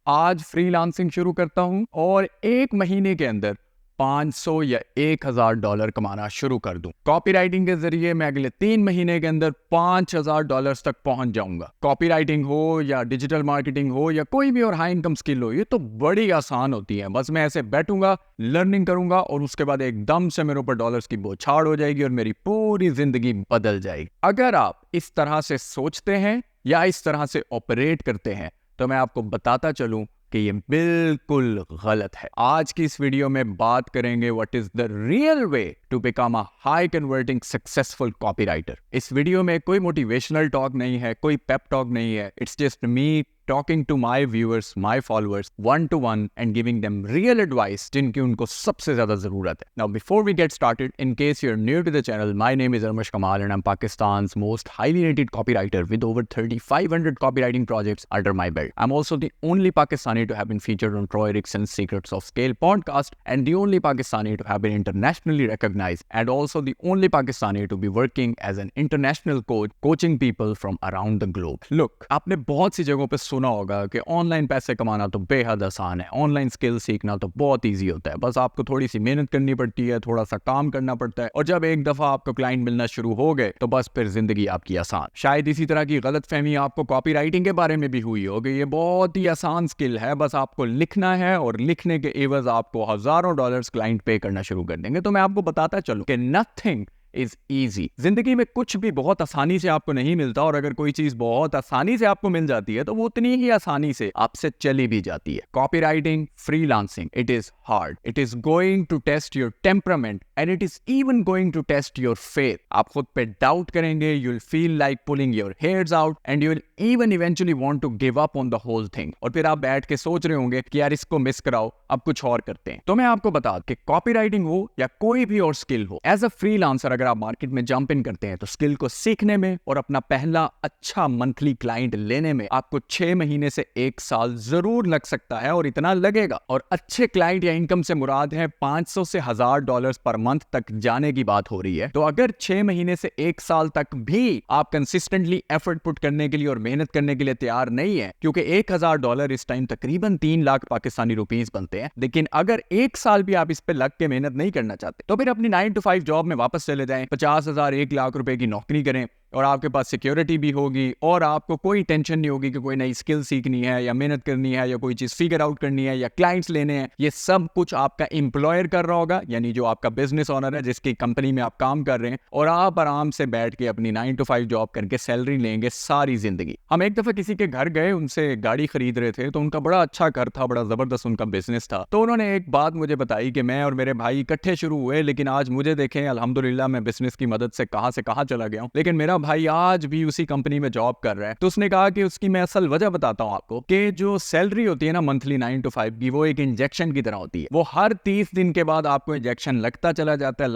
आज फ्रीलांसिंग शुरू करता हूं और एक महीने के अंदर 500 या $1000 कमाना शुरू कर दूं। कॉपीराइटिंग के जरिए मैं अगले 3 महीने के अंदर $5000 तक पहुंच जाऊंगा। कॉपीराइटिंग हो या डिजिटल मार्केटिंग हो या कोई भी और हाई इनकम स्किल हो, ये तो बड़ी आसान होती है। बस मैं ऐसे बैठूंगा, लर्निंग करूंगा और उसके बाद एकदम से मेरे ऊपर डॉलर्स की बौछार हो जाएगी और मेरी पूरी जिंदगी बदल जाएगी। अगर आप इस तरह से सोचते हैं या इस तरह से ऑपरेट करते हैं तो मैं आपको बताता चलूं कि ये बिल्कुल गलत है। आज की इस वीडियो में बात करेंगे what is the real way to become a high converting successful copywriter. इस वीडियो में कोई मोटिवेशनल टॉक नहीं है, कोई पेप टॉक नहीं है। It's just me talking to my viewers, my followers, one to one and giving them real advice जिनकी उनको सबसे ज़्यादा ज़रूरत है। Now before we get started, in case you're new to the channel, my name is Armash Kamal and I'm Pakistan's most highly rated copywriter with over 3,500 copywriting projects under my belt. I'm also the only Pakistani to have been featured on Troy Erickson's Secrets of Scale podcast and the only Pakistani to have been internationally recognized and also the only Pakistani to be working as an international coach, coaching people from around the globe. Look, आपने बहुत सी जगहों पे सुना होगा कि online पैसे कमाना तो बेहद आसान है, ऑनलाइन स्किल सीखना तो बहुत इजी होता है, बस आपको थोड़ी सी मेहनत करनी पड़ती है, थोड़ा सा काम करना पड़ता है और जब एक दफा आपको क्लाइंट मिलना शुरू हो गए तो बस फिर जिंदगी आपकी आसान। शायद इसी तरह की गलतफहमी आपको कॉपीराइटिंग के बारे में भी हुई होगी। ये बहुत ही आसान स्किल है, बस आपको लिखना है और लिखने के एवज आपको हजारों डॉलर्स क्लाइंट पे करना शुरू कर देंगे। तो मैं आपको बताता चलूं कि नथिंग इज ईजी। जिंदगी में कुछ भी बहुत आसानी से आपको नहीं मिलता और अगर कोई चीज बहुत आसानी से आपको मिल जाती है तो वो उतनी ही आसानी से आपसे चली भी जाती है। Copywriting, freelancing, it is hard, it is going to test your temperament and it is even going to test your faith. आप खुद पे डाउट करेंगे, you will feel like pulling your hairs out and you will even eventually want to give up on the whole thing. और फिर आप बैठ के सोच रहे होंगे कि यार इसको मिस कराओ, अब कुछ और करते हैं। तो मैं आपको बता कि कॉपीराइटिंग हो या कोई भी और स्किल हो, एज अ फ्रीलांसर अगर आप मार्केट में जंप इन करते हैं तो स्किल को सीखने में और अपना पहला अच्छा मंथली क्लाइंट लेने में आपको 6 महीने से 1 साल जरूर लग सकता है और इतना लगेगा। और अच्छे क्लाइंट या इनकम से मुराद है 500 से $1000 पर मंथ तक जाने की बात हो रही है। तो अगर 6 महीने से 1 साल तक भी आप कंसिस्टेंटली एफर्ट पुट करने के लिए और मेहनत करने के लिए तैयार नहीं है, क्योंकि $1000 इस टाइम तकरीबन 3 लाख पाकिस्तानी रुपीस बनते हैं, लेकिन अगर 1 साल भी आप इस पे लग के मेहनत नहीं करना चाहते तो फिर अपनी 9 to 5 जॉब में वापस चले जाएं, 50,000 1 लाख रुपए की नौकरी करें और आपके पास सिक्योरिटी भी होगी और आपको कोई टेंशन नहीं होगी कि कोई नई स्किल सीखनी है या मेहनत करनी है या कोई चीज फिगर आउट करनी है या क्लाइंट्स लेने हैं। ये सब कुछ आपका एम्प्लॉयर कर रहा होगा, यानी जो आपका बिजनेस ओनर है जिसकी कंपनी में आप काम कर रहे हैं, और आप आराम से बैठ के अपनी 9 to 5 जॉब करके सैलरी लेंगे सारी जिंदगी। हम एक दफा किसी के घर गए, उनसे गाड़ी खरीद रहे थे, तो उनका बड़ा अच्छा घर था, बड़ा जबरदस्त उनका बिजनेस था। तो उन्होंने एक बात मुझे बताई कि मैं और मेरे भाई इकट्ठे शुरू हुए, लेकिन आज मुझे देखें अल्हम्दुलिल्लाह मैं बिजनेस की मदद से कहां चला गया हूं, लेकिन मेरा भाई आज भी उसी कंपनी में जॉब कर रहा है। तो उसने कहा कि उसकी मैं असल वजह बताता हूं आपको कि जो सैलरी होती है ना मंथली 9 to 5 की, वो एक इंजेक्शन की तरह होती है। वो हर 30 दिन के बाद आपको इंजेक्शन लगता चला जाता है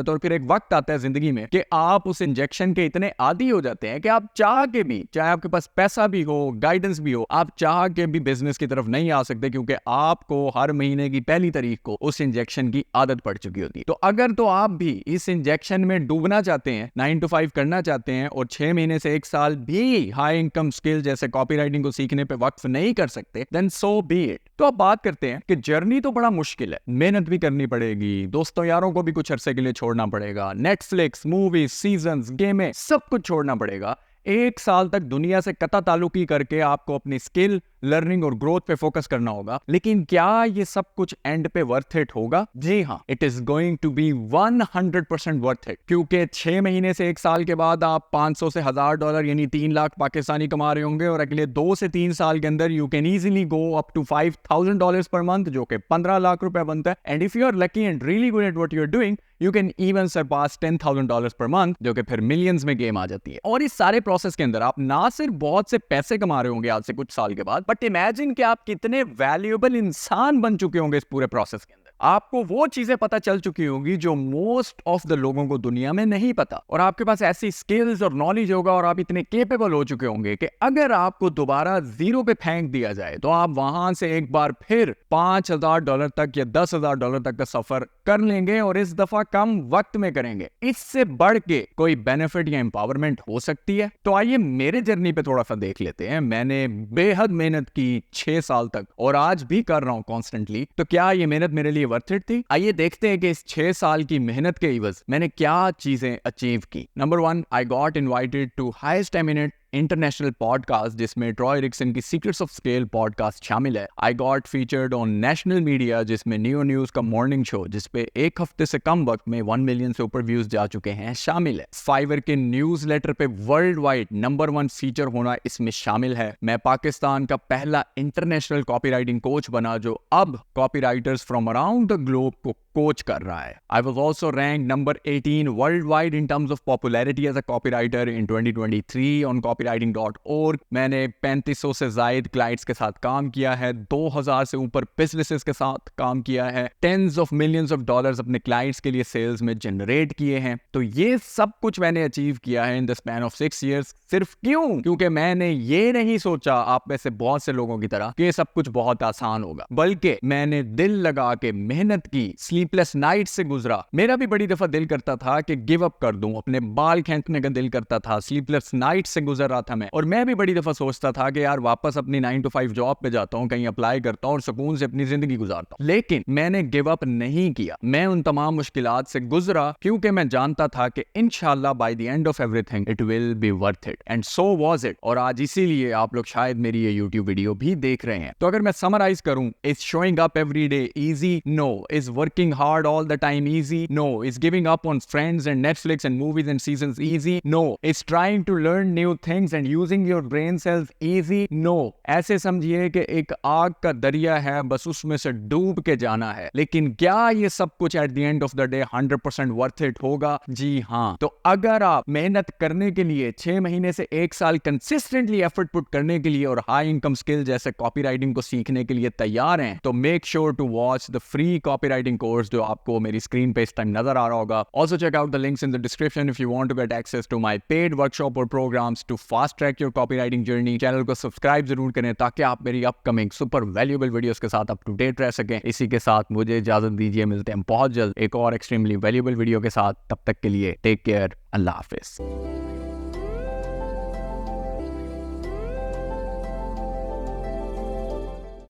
और फिर एक वक्त आता है जिंदगी में कि आप उस इंजेक्शन के इतने आदी हो जाते हैं कि आप चाह के भी, चाहे आपके पास पैसा भी हो, गाइडेंस भी हो, आप चाह के भी बिजनेस की तरफ नहीं आ सकते, क्योंकि आपको हर महीने की पहली तारीख को उस इंजेक्शन की आदत पड़ चुकी होती है। तो अगर तो आप भी इस इंजेक्शन में डूबना चाहते हैं, 9 to 5 करना चाहते हैं और 6 महीने से 1 साल भी हाई इनकम स्किल जैसे कॉपीराइटिंग को सीखने पे वक्फ नहीं कर सकते, देन सो बी इट। तो अब बात करते हैं कि जर्नी तो बड़ा मुश्किल है, मेहनत भी करनी पड़ेगी, दोस्तों यारों को भी कुछ अरसे के लिए छोड़ना पड़ेगा, नेटफ्लिक्स, मूवीज, सीजन्स, गेमें, सब कुछ छोड़ना पड़ेगा। 1 साल तक दुनिया से कता ताल्लुकी करके आपको अपनी स्किल, लर्निंग और ग्रोथ पे फोकस करना होगा। लेकिन क्या ये सब कुछ एंड पे वर्थ इट होगा? जी हाँ, it is going to be 100% worth it, क्योंकि 6 महीने से 1 साल के बाद आप 500 से $1000 यानी 3 लाख पाकिस्तानी कमा रहे होंगे और अगले 2 से 3 साल के अंदर you can easily go up to $5000 per month, जो कि 15 लाख रुपए बनता है। And if you are lucky and really good at what you are doing, you can even surpass $10,000 per month, जो कि फिर मिलियंस में गेम आ जाती है। और इस सारे प्रोसेस के अंदर आप ना सिर्फ बहुत से पैसे कमा रहे होंगे आज से कुछ साल के बाद, बट इमेजिन कि आप कितने वैल्यूएबल इंसान बन चुके होंगे इस पूरे प्रोसेस के अंदर। आपको वो चीजें पता चल चुकी होंगी जो मोस्ट ऑफ द लोगों को दुनिया में नहीं पता, और आपके पास ऐसी स्किल्स और नॉलेज होगा और आप इतने केपेबल हो चुके होंगे कि अगर आपको दोबारा जीरो पे फेंक दिया जाए तो आप वहां से एक बार फिर $5,000 तक या $10,000 तक का सफर कर लेंगे, और इस दफा कम वक्त में करेंगे। इससे बढ़ के कोई बेनिफिट या एम्पावरमेंट हो सकती है? तो आइए मेरे जर्नी पे थोड़ा सा देख लेते हैं। मैंने बेहद मेहनत की 6 साल तक, और आज भी कर रहा हूं कॉन्स्टेंटली। तो क्या ये मेहनत मेरे लिए वर्थ इट थी? आइए देखते हैं कि इस 6 साल की मेहनत के इवज मैंने क्या चीजें अचीव की। Number 1, I got invited to highest eminent international podcast, जिसमें ट्रॉय एरिक्सन की सीक्रेट्स ऑफ स्केल पॉडकास्ट शामिल है। I got featured on national media, जिसमें नियो न्यूज का मॉर्निंग शो, जिसपे एक हफ्ते से कम वक्त में 1 मिलियन से ऊपर व्यूज जा चुके हैं, शामिल है। फाइवर के न्यूज लेटर पे वर्ल्ड वाइड नंबर 1 फीचर होना इसमें शामिल है। मैं पाकिस्तान का पहला इंटरनेशनल कॉपीराइटिंग कोच बना जो अब copywriters from around the globe को कोच कर रहा है। I was also ranked number 18 worldwide in terms of popularity as a copywriter in 2023 on copywriting.org। मैंने 3500 से ज्यादा क्लाइंट्स के साथ काम किया है, 2000 से ऊपर बिजनेसेस के साथ काम किया है, tens of millions of dollars अपने क्लाइंट्स के लिए सेल्स में जनरेट किए हैं। तो ये सब कुछ मैंने अचीव किया है in the span of 6 years। सिर्फ क्यों? क्योंकि मैंने ये नहीं सोचा आप में से बहुत से लोगों की तरह कि ये सब कुछ बहुत आसान होगा, बल्कि मैंने दिल लगा के मेहनत की, स्लीपलेस नाइट से गुजरा। मेरा भी बड़ी दफा दिल करता था कि गिव अप कर दूं, अपने बाल खींचने का दिल करता था, स्लीपलेस नाइट से गुजर रहा था मैं। और मैं भी बड़ी दफा सोचता था कि यार वापस अपनी 9 to 5 जॉब पे जाता हूं, कहीं अप्लाई करता हूं और सुकून से अपनी जिंदगी गुजारता हूं। लेकिन मैंने गिव अप नहीं किया। मैं उन तमाम मुश्किलात से गुजरा क्योंकि मैं जानता था कि इंशाल्लाह by the end of everything it will be worth it, and so was it. और आज इसीलिए आप लोग शायद मेरी ये YouTube वीडियो भी देख रहे हैं। तो अगर मैं समराइज करूं, is showing up every day easy? No. Is working hard all the time easy? No. Is giving up on friends and Netflix and movies and seasons easy? No. Is trying to learn new things and using your brain cells easy? No. ऐसे समझिए कि एक आग का दरिया है, बस उसमें से डूब के जाना है। लेकिन क्या ये सब कुछ at the end of the day 100% worth it होगा? जी हाँ। तो अगर आप मेहनत करने के लिए 6 महीने से 1 साल कंसिस्टेंटली एफर्ट पुट करने के लिए और हाई इनकम स्किल जैसे कॉपीराइटिंग को सीखने के लिए तैयार हैं, तो make sure to watch the free copywriting course जो आपको मेरी स्क्रीन पे इस टाइम नजर आ रहा होगा। Also check out the links in the description if you want to get access to my paid workshop और programs to fast track your copywriting journey। Channel को सब्सक्राइब जरूर करें ताकि आप मेरी अपकमिंग सुपर वैल्यूएबल वीडियोस के साथ up to date रह सकें। इसी के साथ मुझे इजाजत दीजिए, मिलते हैं बहुत जल्द एक और एक्सट्रीमली वैल्यूएबल वीडियो के साथ। तब तक के लिए टेक केयर, अल्लाह हाफिज।